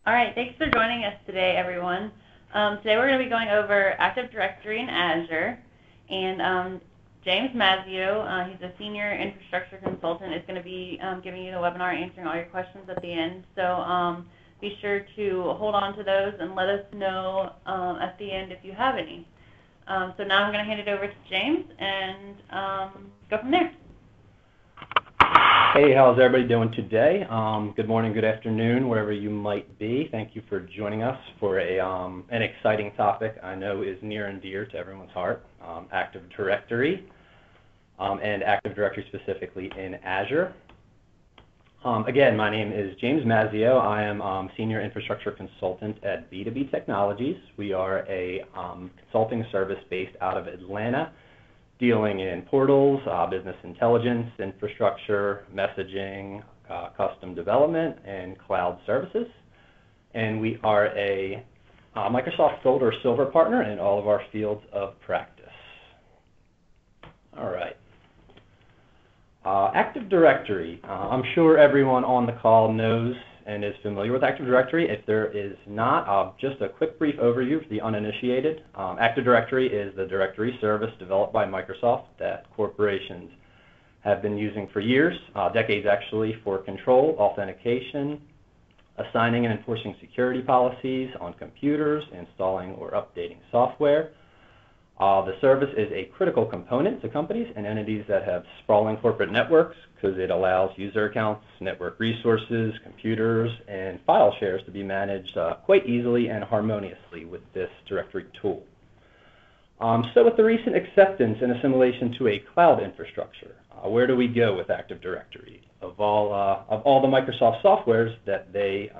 All right, thanks for joining us today, everyone. Today we're going to be going over Active Directory in Azure, and James Mazzio, he's a senior infrastructure consultant, is going to be giving you the webinar, answering all your questions at the end. So be sure to hold on to those and let us know at the end if you have any. So now I'm going to hand it over to James and go from there. Hey, how's everybody doing today? Good morning, good afternoon, wherever you might be. Thank you for joining us for an exciting topic I know is near and dear to everyone's heart, Active Directory, and Active Directory specifically in Azure. Again, my name is James Mazzio. I am Senior Infrastructure Consultant at B2B Technologies. We are a consulting service based out of Atlanta, dealing in portals, business intelligence, infrastructure, messaging, custom development, and cloud services. And we are a Microsoft Gold or Silver partner in all of our fields of practice. All right. Active Directory. I'm sure everyone on the call knows and is familiar with Active Directory. If there is not, just a quick brief overview for the uninitiated. Active Directory is the directory service developed by Microsoft that corporations have been using for years, decades actually, for control, authentication, assigning and enforcing security policies on computers, installing or updating software. The service is a critical component to companies and entities that have sprawling corporate networks because it allows user accounts, network resources, computers, and file shares to be managed quite easily and harmoniously with this directory tool. So with the recent acceptance and assimilation to a cloud infrastructure, where do we go with Active Directory? Of all the Microsoft softwares that they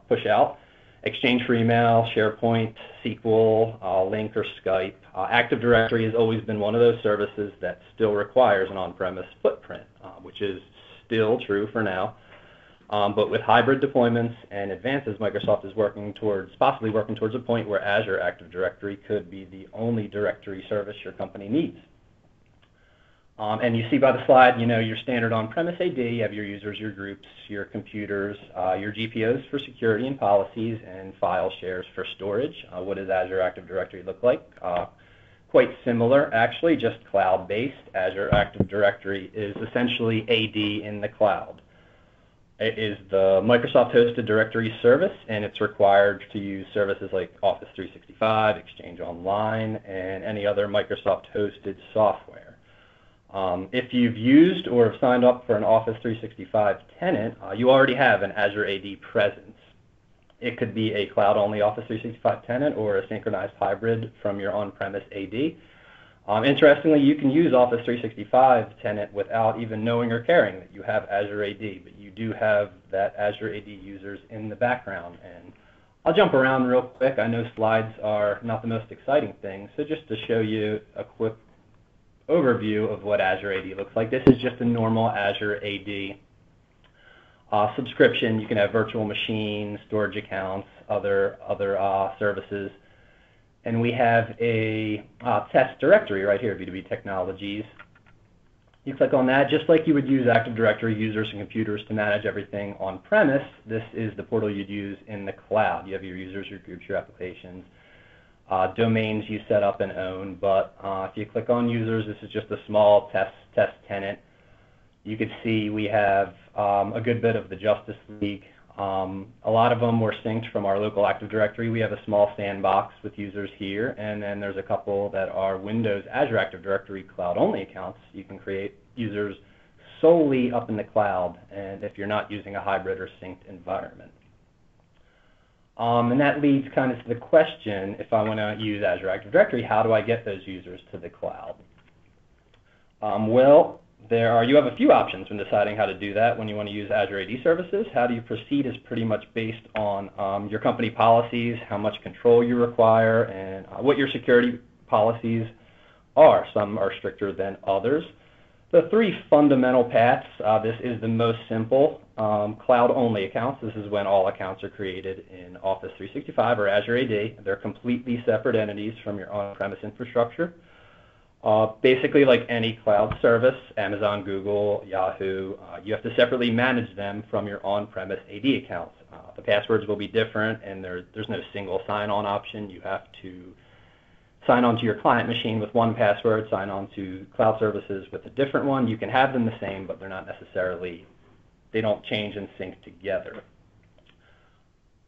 push out, Exchange for Email, SharePoint, SQL, Lync, or Skype. Active Directory has always been one of those services that still requires an on-premise footprint, which is still true for now. But with hybrid deployments and advances, Microsoft is possibly working towards a point where Azure Active Directory could be the only directory service your company needs. And you see by the slide, your standard on-premise AD, you have your users, your groups, your computers, your GPOs for security and policies, and file shares for storage. What does Azure Active Directory look like? Quite similar, actually, just cloud-based. Azure Active Directory is essentially AD in the cloud. It is the Microsoft-hosted directory service, and it's required to use services like Office 365, Exchange Online, and any other Microsoft-hosted software. If you've used or have signed up for an Office 365 tenant, you already have an Azure AD presence. It could be a cloud-only Office 365 tenant or a synchronized hybrid from your on-premise AD. Interestingly, you can use Office 365 tenant without even knowing or caring that you have Azure AD, but you do have that Azure AD users in the background. And I'll jump around real quick. I know slides are not the most exciting thing, so just to show you a quick overview of what Azure AD looks like. This is just a normal Azure AD subscription. You can have virtual machines, storage accounts, other services. And we have a test directory right here, B2B Technologies. You click on that, just like you would use Active Directory users and computers to manage everything on-premise. This is the portal you'd use in the cloud. You have your users, your groups, your applications. Domains you set up and own, but if you click on users, this is just a small test tenant. You can see we have a good bit of the Justice League. A lot of them were synced from our local Active Directory. We have a small sandbox with users here, and then there's a couple that are Windows Azure Active Directory cloud-only accounts. You can create users solely up in the cloud, and if you're not using a hybrid or synced environment. And that leads kind of to the question, if I want to use Azure Active Directory, how do I get those users to the cloud? Well, you have a few options when deciding how to do that when you want to use Azure AD services. How do you proceed is pretty much based on your company policies, how much control you require, and what your security policies are. Some are stricter than others. The three fundamental paths, this is the most simple, cloud-only accounts. This is when all accounts are created in Office 365 or Azure AD. They're completely separate entities from your on-premise infrastructure. Basically, like any cloud service, Amazon, Google, Yahoo, you have to separately manage them from your on-premise AD accounts. The passwords will be different, and there's no single sign-on option. You have to sign on to your client machine with one password, sign on to cloud services with a different one. You can have them the same, but they're not necessarily, they don't change and sync together.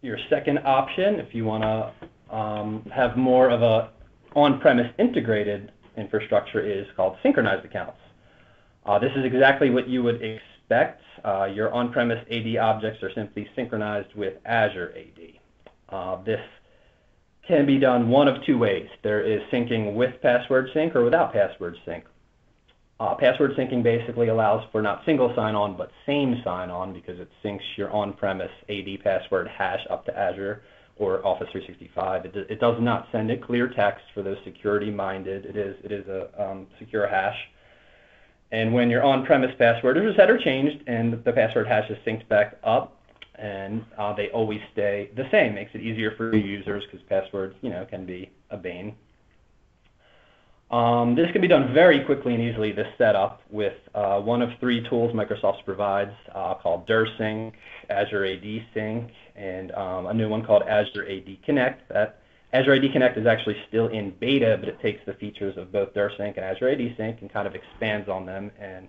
Your second option, if you want to have more of a on-premise integrated infrastructure, is called synchronized accounts. This is exactly what you would expect. Your on-premise AD objects are simply synchronized with Azure AD. This can be done one of two ways. There is syncing with password sync or without password sync. Password syncing basically allows for not single sign-on, but same sign-on, because it syncs your on-premise AD password hash up to Azure or Office 365. It does not send it clear text for those security-minded. It is a secure hash. And when your on-premise password is reset or changed and the password hash is synced back up, and they always stay the same. Makes it easier for new users because passwords, can be a bane. This can be done very quickly and easily, this setup, with one of three tools Microsoft provides called DirSync, Azure AD Sync, and a new one called Azure AD Connect. That Azure AD Connect is actually still in beta, but it takes the features of both DirSync and Azure AD Sync and kind of expands on them and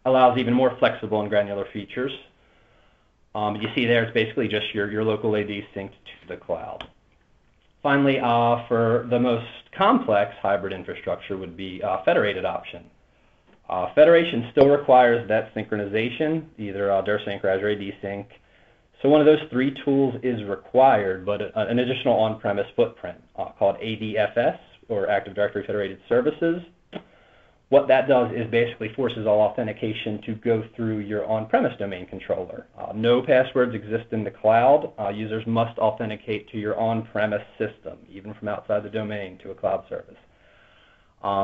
allows even more flexible and granular features. You see there, it's basically just your local AD synced to the cloud. Finally, for the most complex hybrid infrastructure would be a federated option. Federation still requires that synchronization, either DirSync or Azure AD Sync. So one of those three tools is required, but an additional on-premise footprint called ADFS, or Active Directory Federated Services. What that does is basically forces all authentication to go through your on-premise domain controller. No passwords exist in the cloud. Users must authenticate to your on-premise system, even from outside the domain, to a cloud service.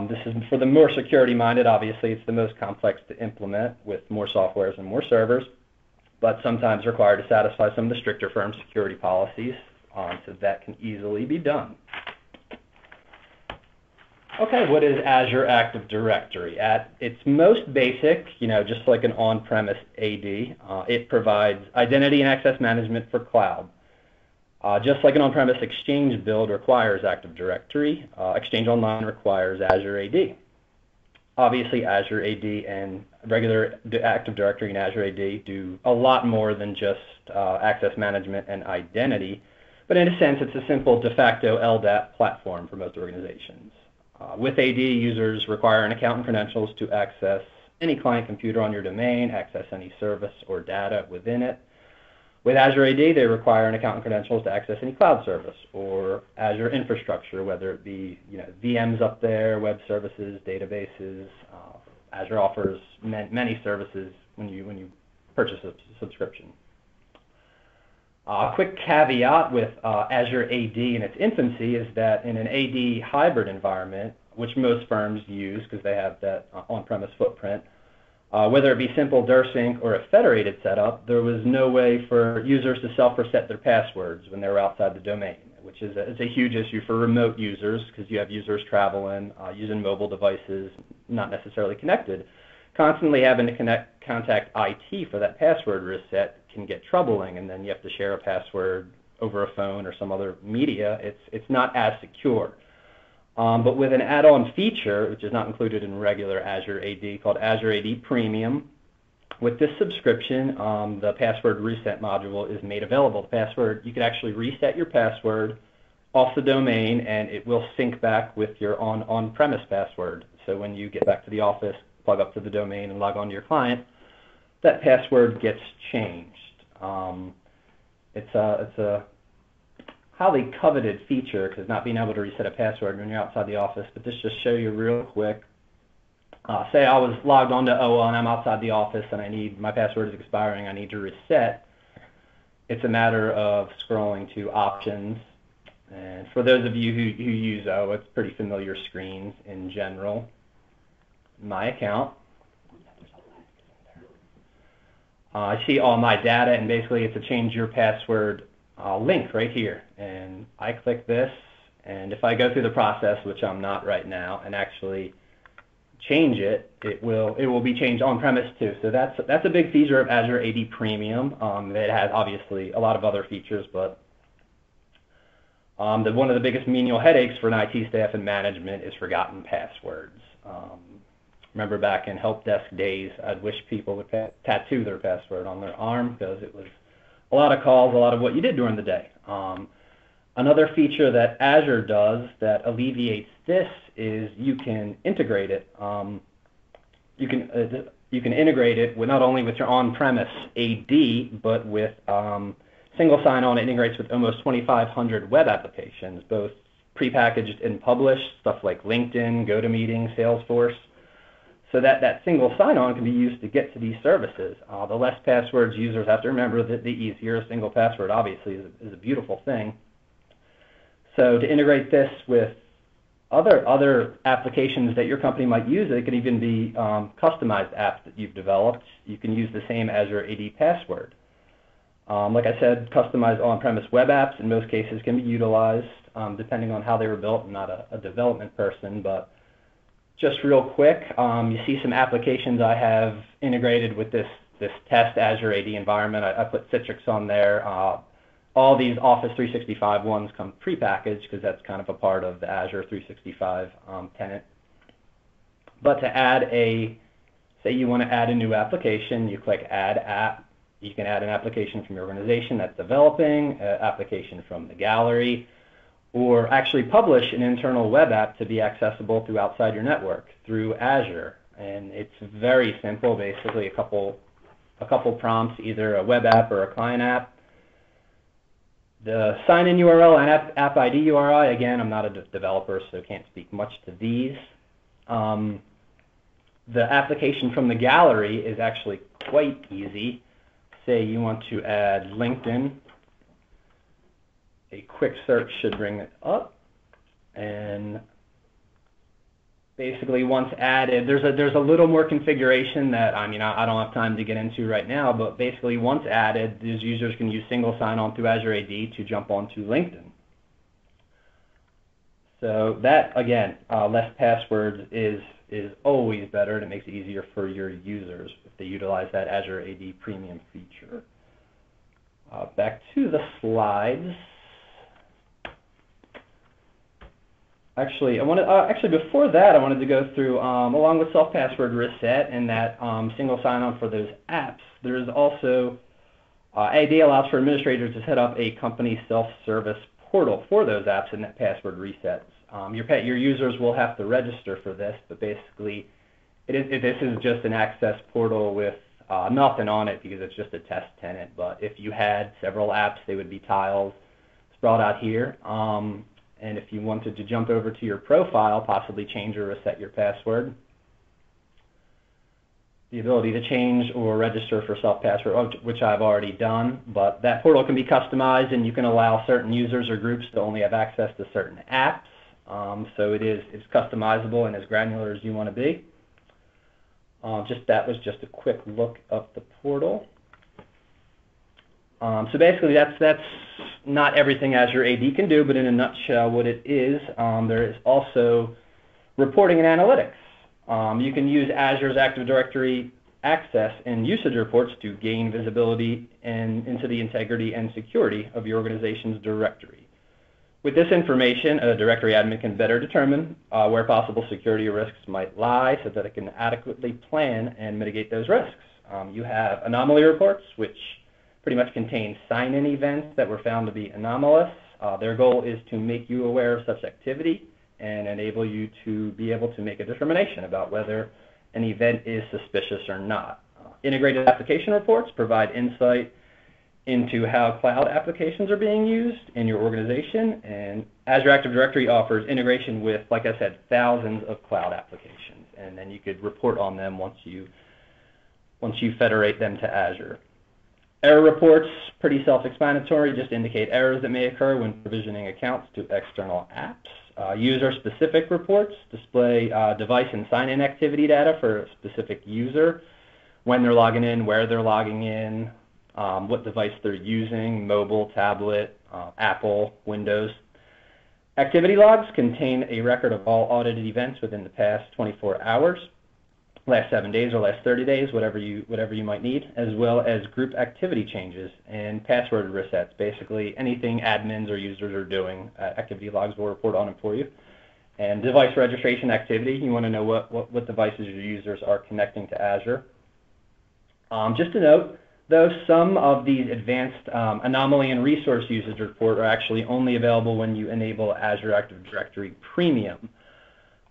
This is for the more security-minded. Obviously, it's the most complex to implement with more softwares and more servers, but sometimes required to satisfy some of the stricter firm security policies, so that can easily be done. Okay, what is Azure Active Directory? At its most basic, just like an on-premise AD, it provides identity and access management for cloud. Just like an on-premise Exchange build requires Active Directory, Exchange Online requires Azure AD. Obviously, Azure AD and regular Active Directory and Azure AD do a lot more than just access management and identity, but in a sense, it's a simple de facto LDAP platform for most organizations. With AD, users require an account and credentials to access any client computer on your domain, access any service or data within it. With Azure AD, they require an account and credentials to access any cloud service or Azure infrastructure, whether it be VMs up there, web services, databases. Azure offers many services when you purchase a subscription. A quick caveat with Azure AD in its infancy is that in an AD hybrid environment, which most firms use because they have that on-premise footprint, whether it be simple DirSync or a federated setup, there was no way for users to self-reset their passwords when they were outside the domain, which is a huge issue for remote users because you have users traveling, using mobile devices, not necessarily connected. Constantly having to contact IT for that password reset can get troubling, and then you have to share a password over a phone or some other media. It's not as secure. But with an add-on feature, which is not included in regular Azure AD, called Azure AD Premium, with this subscription, the password reset module is made available. You can actually reset your password off the domain, and it will sync back with your on-premise password. So when you get back to the office, plug up to the domain and log on to your client, that password gets changed. It's a highly coveted feature because not being able to reset a password when you're outside the office, but this just show you real quick. Say I was logged on to OWA and I'm outside the office and my password is expiring, I need to reset. It's a matter of scrolling to options. And for those of you who use OWA, it's pretty familiar screens in general. My account. I see all my data, and basically it's a change your password link right here. And I click this, and if I go through the process, which I'm not right now, and actually change it, it will be changed on-premise too. So that's a big feature of Azure AD Premium. It has obviously a lot of other features, but one of the biggest menial headaches for an IT staff and management is forgotten passwords. Remember back in help desk days, I'd wish people would tattoo their password on their arm because it was a lot of calls, a lot of what you did during the day. Another feature that Azure does that alleviates this is you can integrate it. You can integrate it with not only with your on-premise AD, but with single sign-on. It integrates with almost 2,500 web applications, both prepackaged and published, stuff like LinkedIn, GoToMeeting, Salesforce. So that single sign-on can be used to get to these services. The less passwords users have to remember, the easier. A single password obviously is a beautiful thing. So to integrate this with other applications that your company might use, it could even be customized apps that you've developed. You can use the same Azure AD password. Like I said, customized on-premise web apps in most cases can be utilized depending on how they were built. I'm not a development person, but just real quick, you see some applications I have integrated with this test Azure AD environment. I put Citrix on there. All these Office 365 ones come prepackaged because that's kind of a part of the Azure 365 tenant. But to add say you want to add a new application, you click Add App. You can add an application from your organization that's developing, an application from the gallery, or actually publish an internal web app to be accessible through outside your network through Azure. And it's very simple, basically a couple prompts, either a web app or a client app. The sign-in URL and app ID URI, again, I'm not a developer, so can't speak much to these. The application from the gallery is actually quite easy. Say you want to add LinkedIn. A quick search should bring it up, and basically once added, there's a little more configuration that I don't have time to get into right now, but basically once added, these users can use single sign-on through Azure AD to jump onto LinkedIn. So that, again, less passwords is always better, and it makes it easier for your users if they utilize that Azure AD Premium feature. Back to the slides. Actually, before that, I wanted to go through, along with self-password reset and that single sign-on for those apps, there is also, AD allows for administrators to set up a company self-service portal for those apps and that password resets. Your users will have to register for this, but basically, this is just an access portal with nothing on it because it's just a test tenant. But if you had several apps, they would be tiles sprawled out here. And if you wanted to jump over to your profile, possibly change or reset your password, the ability to change or register for self-password, which I've already done, but that portal can be customized and you can allow certain users or groups to only have access to certain apps. So it's customizable and as granular as you want to be. That was just a quick look of the portal. So basically, that's not everything Azure AD can do, but in a nutshell, what it is, there is also reporting and analytics. You can use Azure's Active Directory access and usage reports to gain visibility into the integrity and security of your organization's directory. With this information, a directory admin can better determine where possible security risks might lie so that it can adequately plan and mitigate those risks. You have anomaly reports, which pretty much contain sign-in events that were found to be anomalous. Their goal is to make you aware of such activity and enable you to be able to make a determination about whether an event is suspicious or not. Integrated application reports provide insight into how cloud applications are being used in your organization, and Azure Active Directory offers integration with, like I said, thousands of cloud applications, and then you could report on them once you federate them to Azure. Error reports, pretty self-explanatory, just indicate errors that may occur when provisioning accounts to external apps. User-specific reports display device and sign-in activity data for a specific user, when they're logging in, where they're logging in, what device they're using, mobile, tablet, Apple, Windows. Activity logs contain a record of all audited events within the past 24 hours. last 7 days or last 30 days, whatever you might need, as well as group activity changes and password resets. Basically, anything admins or users are doing, activity logs will report on it for you. And device registration activity, you want to know what devices your users are connecting to Azure. Just to note, though, some of these advanced anomaly and resource usage report are actually only available when you enable Azure Active Directory Premium.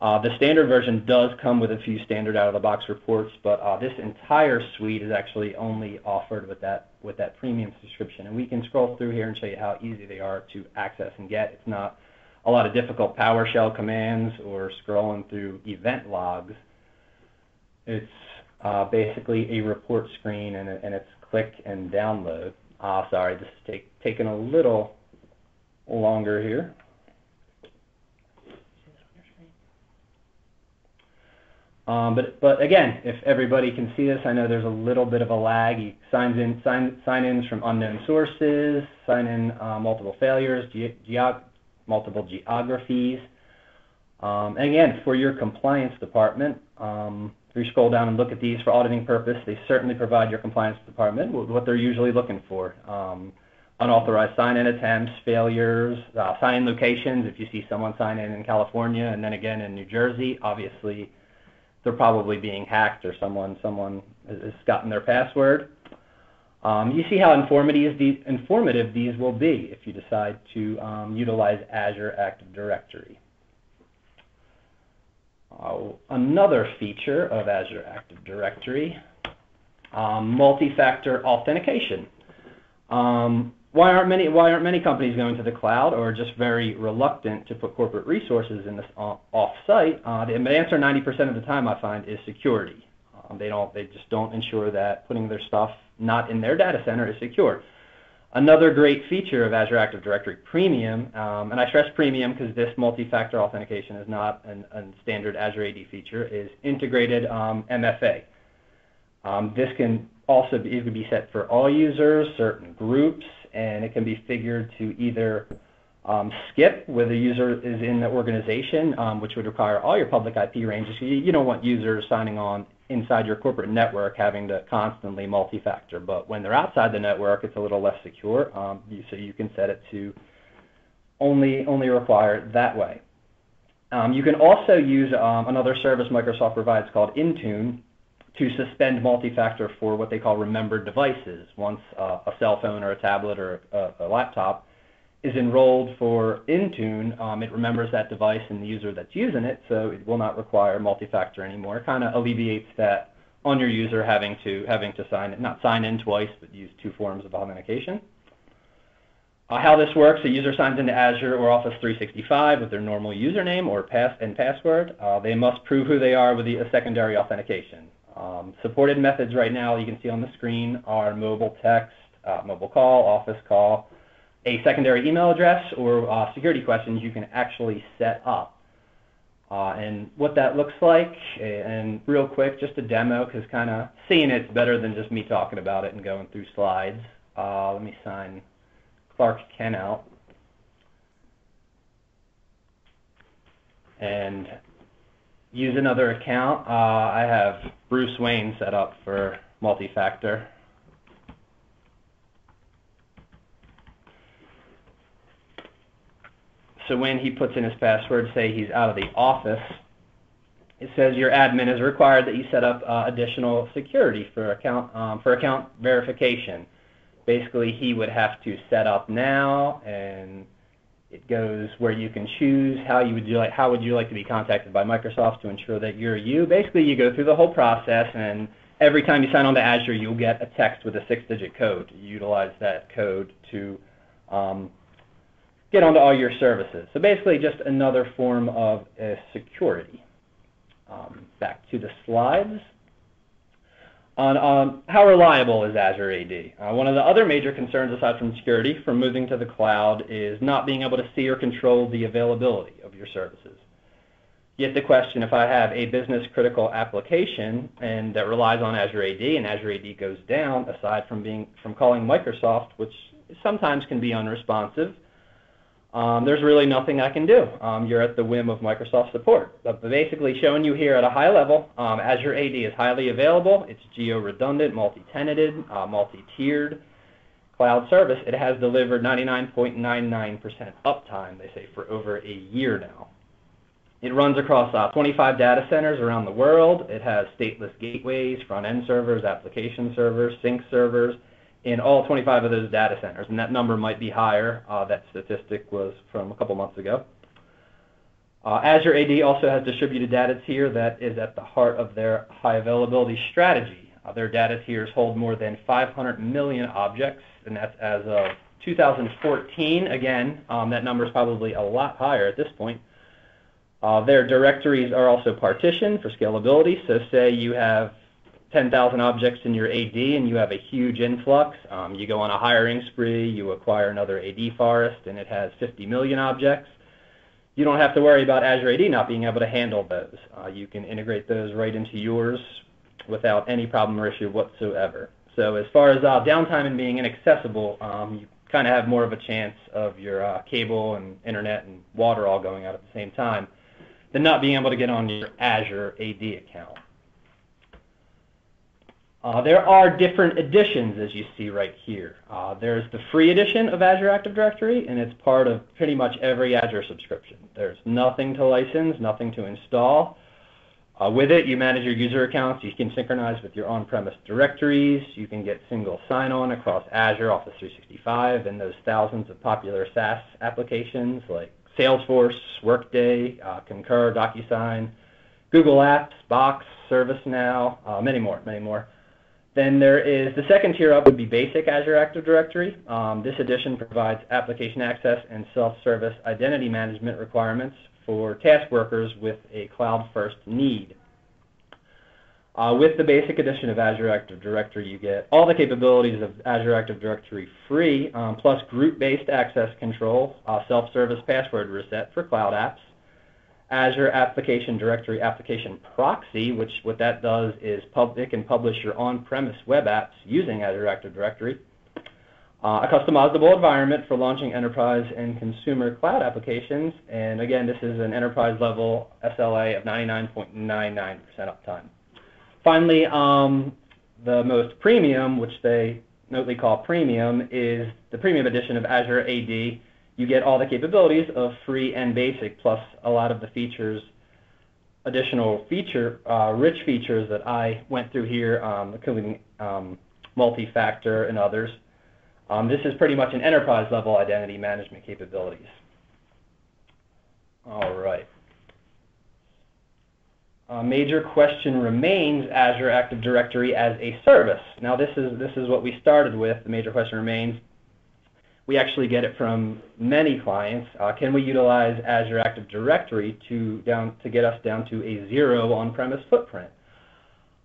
The standard version does come with a few standard out-of-the-box reports, but this entire suite is actually only offered with that premium subscription. And we can scroll through here and show you how easy they are to access and get. It's not a lot of difficult PowerShell commands or scrolling through event logs. It's basically a report screen, and it's click and download. Sorry, this is taking a little longer here. But again, if everybody can see this, I know there's a little bit of a lag. Sign-ins from unknown sources, sign-in multiple failures, multiple geographies. And again, for your compliance department, if you scroll down and look at these for auditing purpose, they certainly provide your compliance department with what they're usually looking for. Unauthorized sign-in attempts, failures, sign-in locations. If you see someone sign in California and then again in New Jersey, obviously they're probably being hacked or someone has gotten their password. You see how informative these will be if you decide to utilize Azure Active Directory. Another feature of Azure Active Directory, multi-factor authentication. Why aren't many companies going to the cloud or just very reluctant to put corporate resources in this off-site? The answer 90% of the time I find is security. They just don't ensure that putting their stuff not in their data center is secure. Another great feature of Azure Active Directory Premium, and I stress premium because this multi-factor authentication is not a standard Azure AD feature, is integrated MFA. This can also be set for all users, certain groups, and it can be figured to either skip where the user is in the organization, which would require all your public IP ranges. You don't want users signing on inside your corporate network having to constantly multi-factor, but when they're outside the network, it's a little less secure, so you can set it to only require that way. You can also use another service Microsoft provides called Intune to suspend multi-factor for what they call remembered devices. Once a cell phone or a tablet or a laptop is enrolled for Intune, it remembers that device and the user that's using it, so it will not require multi-factor anymore. It kind of alleviates that on your user having to not sign in twice, but use two forms of authentication. How this works: a user signs into Azure or Office 365 with their normal username or password. They must prove who they are with a secondary authentication. Supported methods right now you can see on the screen are mobile text, mobile call, office call, a secondary email address, or security questions you can actually set up. And what that looks like, and real quick, just a demo, because kind of seeing it's better than just me talking about it and going through slides. Let me sign Clark Ken out. And use another account. I have Bruce Wayne set up for multi-factor. So when he puts in his password, say he's out of the office, it says your admin is required that you set up additional security for account verification. Basically, he would have to set up now, and it goes where you can choose how would you like to be contacted by Microsoft to ensure that you're you. Basically, you go through the whole process, and every time you sign on to Azure, you'll get a text with a 6-digit code. You utilize that code to get onto all your services. So basically, just another form of security. Back to the slides. On how reliable is Azure AD? One of the other major concerns, aside from security, from moving to the cloud is not being able to see or control the availability of your services. Yet the question, if I have a business-critical application and that relies on Azure AD, and Azure AD goes down, aside from calling Microsoft, which sometimes can be unresponsive, there's really nothing I can do. You're at the whim of Microsoft support. But basically showing you here at a high level, Azure AD is highly available. It's geo-redundant, multi-tenanted, multi-tiered cloud service. It has delivered 99.99% uptime, they say, for over a year now. It runs across 25 data centers around the world. It has stateless gateways, front-end servers, application servers, sync servers in all 25 of those data centers, and that number might be higher. That statistic was from a couple months ago. Azure AD also has distributed data tier that is at the heart of their high availability strategy. Their data tiers hold more than 500 million objects, and that's as of 2014. Again, that number is probably a lot higher at this point. Their directories are also partitioned for scalability. So say you have 10,000 objects in your AD and you have a huge influx. You go on a hiring spree, you acquire another AD forest, and it has 50 million objects. You don't have to worry about Azure AD not being able to handle those. You can integrate those right into yours without any problem or issue whatsoever. So as far as downtime and being inaccessible, you kind of have more of a chance of your cable and internet and water all going out at the same time than not being able to get on your Azure AD account. There are different editions, as you see right here. There's the free edition of Azure Active Directory, and it's part of pretty much every Azure subscription. There's nothing to license, nothing to install. With it, you manage your user accounts. You can synchronize with your on-premise directories. You can get single sign-on across Azure, Office 365, and those thousands of popular SaaS applications like Salesforce, Workday, Concur, DocuSign, Google Apps, Box, ServiceNow, many more, many more. Then there is the second tier up would be basic Azure Active Directory. This edition provides application access and self-service identity management requirements for task workers with a cloud-first need. With the basic edition of Azure Active Directory, you get all the capabilities of Azure Active Directory free, plus group-based access control, self-service password reset for cloud apps, Azure Application Directory Application Proxy, which what that does is it can publish your on-premise web apps using Azure Active Directory, a customizable environment for launching enterprise and consumer cloud applications, and again, this is an enterprise-level SLA of 99.99% uptime. Finally, the most premium, which they notably call premium, is the premium edition of Azure AD. You get all the capabilities of free and basic, plus a lot of the features, additional rich features that I went through here, including multi-factor and others. This is pretty much an enterprise-level identity management capabilities. All right. A major question remains Azure Active Directory as a service. Now this is what we started with. The major question remains. We actually get it from many clients. Can we utilize Azure Active Directory to get us down to a zero on-premise footprint?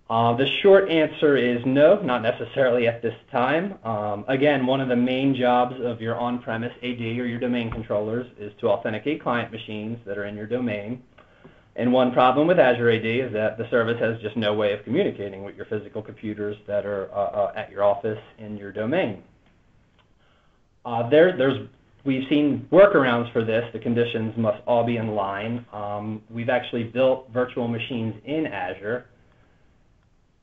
The short answer is no, not necessarily at this time. Again, one of the main jobs of your on-premise AD or your domain controllers is to authenticate client machines that are in your domain. And one problem with Azure AD is that the service has just no way of communicating with your physical computers that are at your office in your domain. We've seen workarounds for this. The conditions must all be in line. We've actually built virtual machines in Azure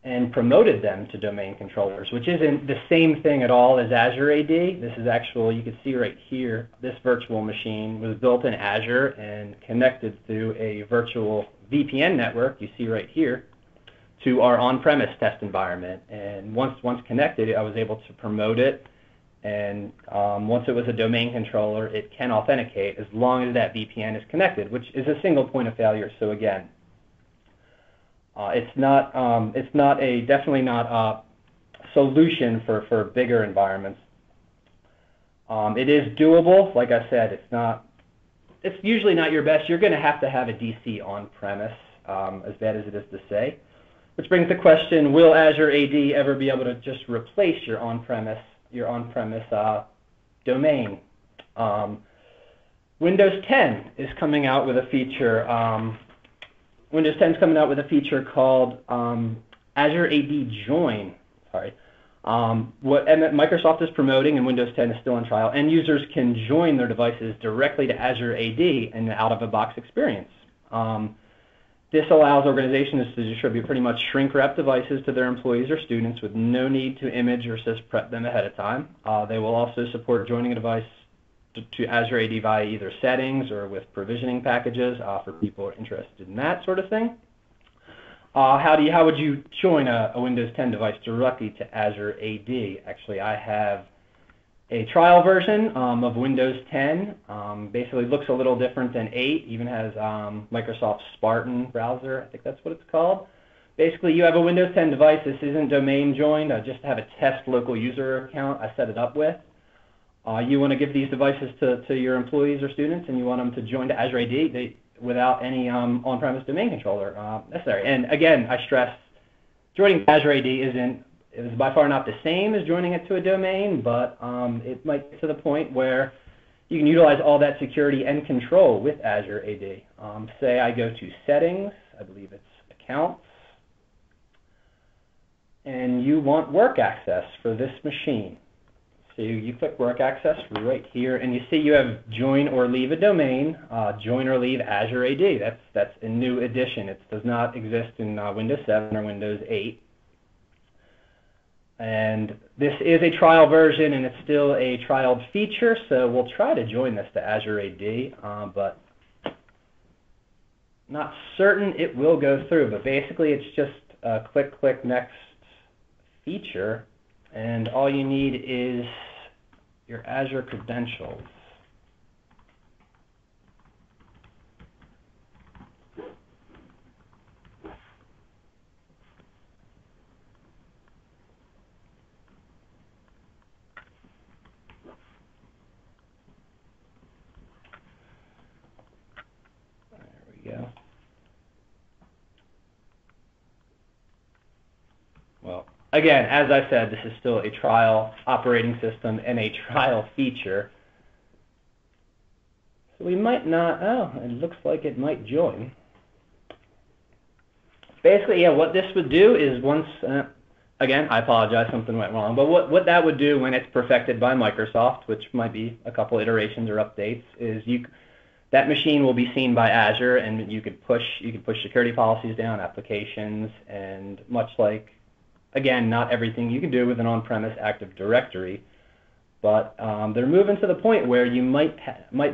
and promoted them to domain controllers, which isn't the same thing at all as Azure AD. This is actually, you can see right here, this virtual machine was built in Azure and connected through a virtual VPN network, you see right here, to our on-premise test environment. And once connected, I was able to promote it. And once it was a domain controller, it can authenticate as long as that VPN is connected, which is a single point of failure. So again, it's definitely not a solution for bigger environments. It is doable. Like I said, it's usually not your best. You're going to have a DC on-premise, as bad as it is to say. Which brings the question: will Azure AD ever be able to just replace your on-premise domain? Windows 10 is coming out with a feature. Windows 10 is coming out with a feature called Azure AD Join. What Microsoft is promoting, and Windows 10 is still on trial, end users can join their devices directly to Azure AD in the out-of-the-box experience. This allows organizations to distribute pretty much shrink-wrap devices to their employees or students with no need to image or sys-prep them ahead of time. They will also support joining a device to Azure AD via either settings or with provisioning packages for people who are interested in that sort of thing. How would you join a Windows 10 device directly to Azure AD? Actually, I have a trial version of Windows 10. Basically looks a little different than 8, even has Microsoft Spartan browser, I think that's what it's called. Basically, you have a Windows 10 device. This isn't domain joined. I just have a test local user account I set it up with. You want to give these devices to your employees or students, and you want them to join to Azure AD without any on-premise domain controller necessary. And again, I stress, joining Azure AD is by far not the same as joining it to a domain, but it might get to the point where you can utilize all that security and control with Azure AD. Say I go to Settings, I believe it's Accounts, and you want work access for this machine. So you click Work Access right here, and you see you have Join or Leave a Domain, Join or Leave Azure AD. That's a new addition. It does not exist in Windows 7 or Windows 8. And this is a trial version, and it's still a trialed feature, so we'll try to join this to Azure AD, but not certain it will go through. But basically, it's just a click Next feature, and all you need is your Azure credentials. There we go. Well, again, as I said, this is still a trial operating system and a trial feature. So we might not, it looks like it might join. Basically, yeah, what this would do is once, again, I apologize, something went wrong, but what that would do when it's perfected by Microsoft, which might be a couple iterations or updates, is that machine will be seen by Azure, and you could push security policies down, applications, and much like, again, not everything you can do with an on-premise Active Directory, but they're moving to the point where you might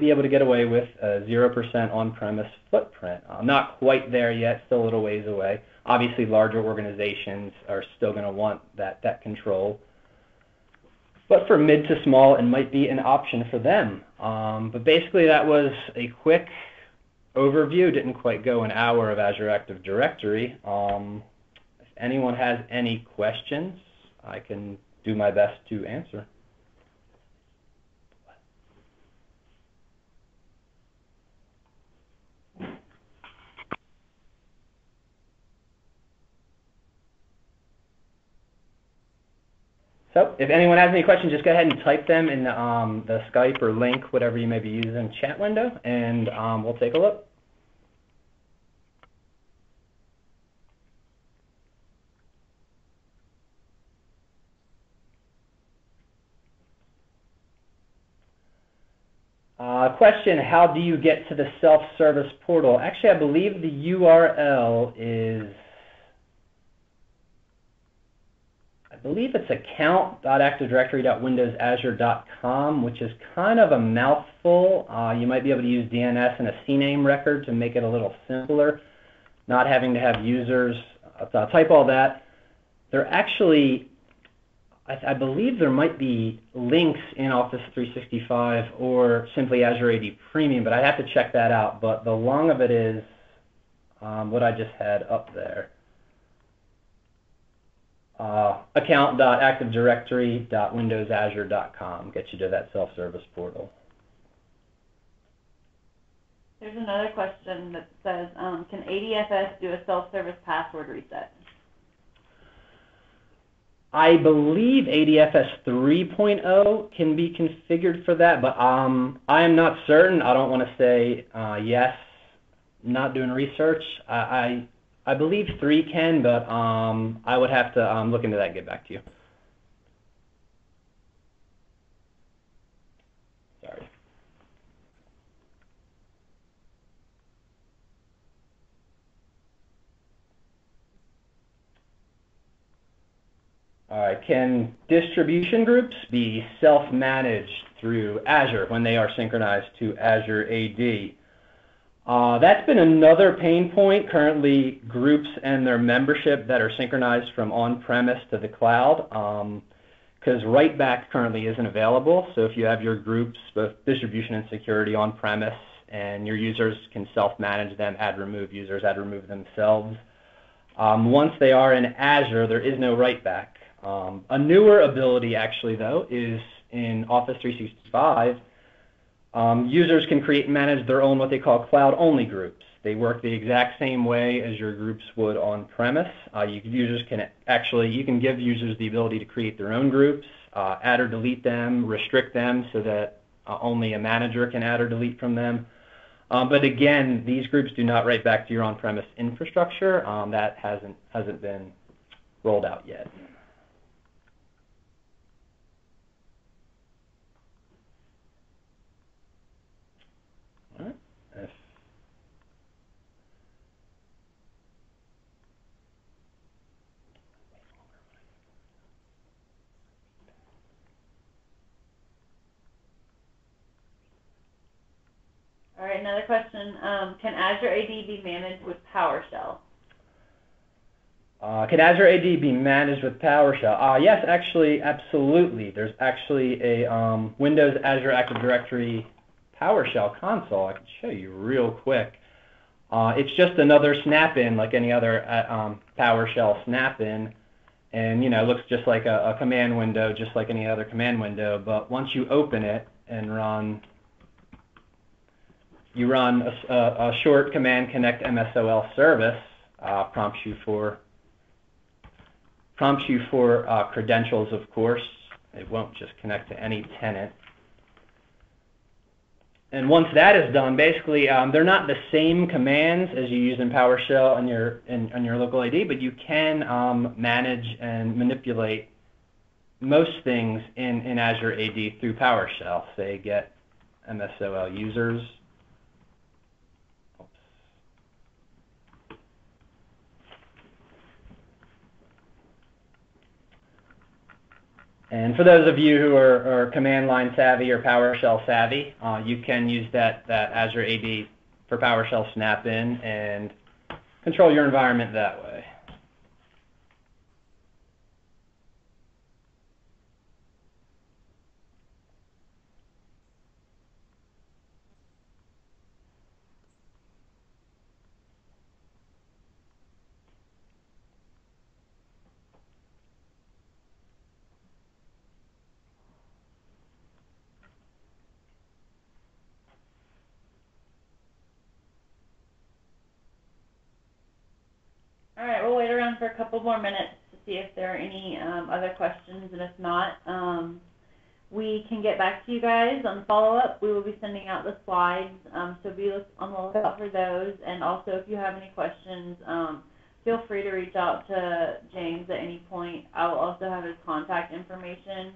be able to get away with a 0% on-premise footprint. Not quite there yet, still a little ways away. Obviously, larger organizations are still going to want that control. But for mid to small, it might be an option for them. But basically, that was a quick overview. Didn't quite go an hour of Azure Active Directory. If anyone has any questions, I can do my best to answer. So if anyone has any questions, just go ahead and type them in the Skype or link, whatever you may be using, chat window, and we'll take a look. Question, how do you get to the self-service portal? Actually, I believe the URL is, I believe it's account.activedirectory.windowsazure.com, which is kind of a mouthful. You might be able to use DNS and a CNAME record to make it a little simpler, not having to have users type all that. They're actually, I believe there might be links in Office 365 or simply Azure AD Premium, but I have to check that out. But the long of it is what I just had up there. Account.activedirectory.windowsazure.com gets you to that self-service portal. There's another question that says, can ADFS do a self-service password reset? I believe ADFS 3.0 can be configured for that, but I am not certain. I don't want to say yes, not doing research. I believe 3 can, but I would have to look into that and get back to you. All right, can distribution groups be self-managed through Azure when they are synchronized to Azure AD? That's been another pain point. Currently, groups and their membership that are synchronized from on-premise to the cloud, because write-back currently isn't available. So if you have your groups, both distribution and security, on-premise, and your users can self-manage them, add-remove users, add-remove themselves. Once they are in Azure, there is no write-back. A newer ability, actually, though, is in Office 365. Users can create and manage their own what they call cloud-only groups. They work the exact same way as your groups would on-premise. You can give users the ability to create their own groups, add or delete them, restrict them so that only a manager can add or delete from them. But again, these groups do not write back to your on-premise infrastructure. That hasn't been rolled out yet. All right. All right, another question. Can Azure AD be managed with PowerShell? Can Azure AD be managed with PowerShell? Yes, actually, absolutely. There's actually a Windows Azure Active Directory PowerShell console. I can show you real quick. It's just another snap-in like any other PowerShell snap-in. And, it looks just like a command window, just like any other command window. But once you open it and run a short command connect MSOL service, prompts you for credentials, of course. It won't just connect to any tenant. And once that is done, basically, they're not the same commands as you use in PowerShell on your local AD, but you can manage and manipulate most things in Azure AD through PowerShell. Say, get MSOL users. And for those of you who are command line savvy or PowerShell savvy, you can use that Azure AD for PowerShell snap-in and control your environment that way. All right, we'll wait around for a couple more minutes to see if there are any other questions, and if not, we can get back to you guys on follow-up. We will be sending out the slides, so be on the lookout for those. And also, if you have any questions, feel free to reach out to James at any point. I will also have his contact information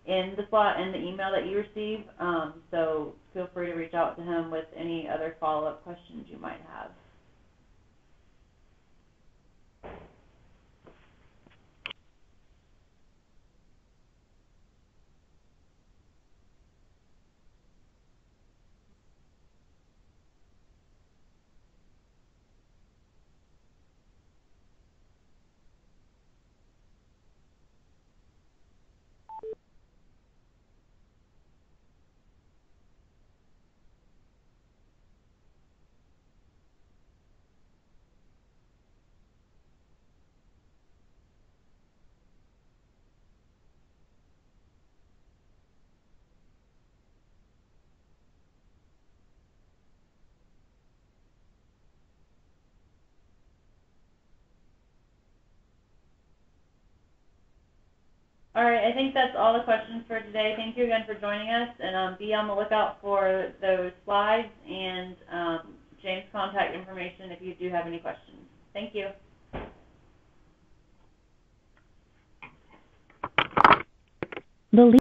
in the email that you receive, so feel free to reach out to him with any other follow-up questions you might have. All right, I think that's all the questions for today. Thank you again for joining us, and be on the lookout for those slides and James' contact information if you do have any questions. Thank you. The